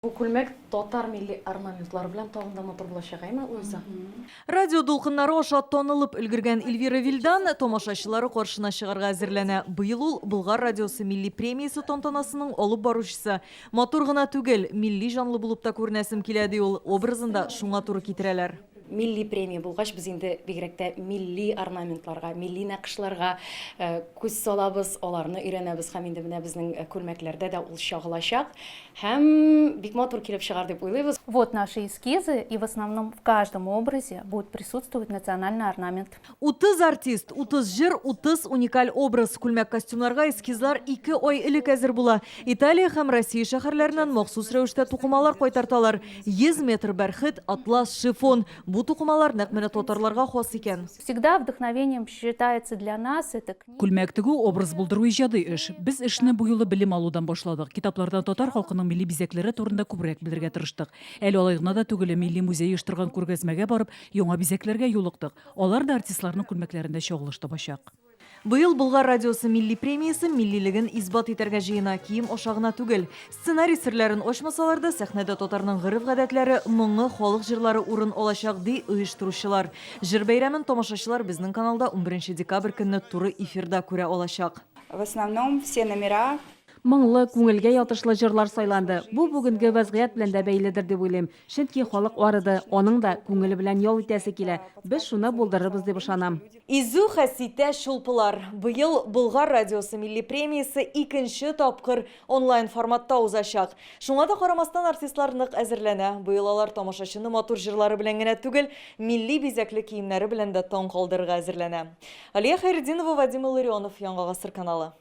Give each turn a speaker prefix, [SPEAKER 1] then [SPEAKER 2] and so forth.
[SPEAKER 1] Бу күлмәк татар милли орнаментлары белән тагында матур булачак, әйме Луиза?
[SPEAKER 2] Радио дулкыннары аша танылып өлгергән Эльвира Вильдан тамашачылары каршына чыгарга әзерләнә. Быел ул Болгар радиосы милли премиясе тантанасының алып баручысы. Матур гына түгел, милли жанлы булып та күренәсем килә ди ул. Образында шуңа туры китерәләр.
[SPEAKER 1] Милли премия булгач, без инде бигрәк тә милли орнаментларга, милли нақышларга күз салабыз, аларны өйрәнәбез һәм инде менә безнең күлмәкләрдә дә ул чагылачак. Һәм бик матур килеп чыгар дип уйлыйбыз.
[SPEAKER 3] Вот наши эскизы, и в основном в каждом образе будет присутствовать национальный орнамент.
[SPEAKER 2] 30 артист, 30 җыр, 30 уникаль образ. Күлмәк костюмнарга эскизлар 2 ай элек әзер була. Италия һәм Россия шәһәрләреннән махсус рәвештә тукымалар кайтарталар. 100 метр бәрхет, атлас, шифон. Бу тукымалар нәкъ менә татарларга хас икән.
[SPEAKER 3] Всегда вдохновением считается для нас это книга.
[SPEAKER 4] Күлмәк тегү образ булдыру иҗади эш. Без эшне бу юлы белем алудан башладык. Китаплардан татар халкының милли бизәкләре турында күбрәк белергә тырыштык. Әле алай гына да түгел, милли музей оештырган күргәзмәгә барып, яңа бизәкләргә юлыктык. Алар да артистларның күлмәкләрендә чагылыш табачак.
[SPEAKER 2] Быел Болгар радиосы милли премиясе миллилеген избат итәргә җыена, кием ашагына түгел. Сценарий серләрен ачмасалар да сәхнәдә татарның гореф-гадәтләре, моңы, халык җырлары урын алачак ди оештыручылар. Җыр бәйрәмен тамашачылар безнең каналда 11 декабрь көнне туры эфирда күрә алачак.
[SPEAKER 5] В основном все номера
[SPEAKER 6] Моңлы, күңелгә ятышлы җырлар сайланды. Бу бүгенге вазгыять белән дә бәйледер дип уйлыйм. Чөнки халык арыды, аның да күңеле белән ял итәсе килә. Без шуны булдырырбыз дип ышанам.
[SPEAKER 2] Изу хәситә шулпылар. Быел Болгар радиосы милли премиясе 2нче тапкыр онлайн форматта узачак. Шуңа да карамастан артистлар нык әзерләнә. Быел алар тамашачыны матур җырлары белән генә түгел, милли бизәкле киемнәре белән дә таң калдырырга әзерләнә. Алия Хайретдинова, Вадим Илларионов, Яңа гасыр каналы.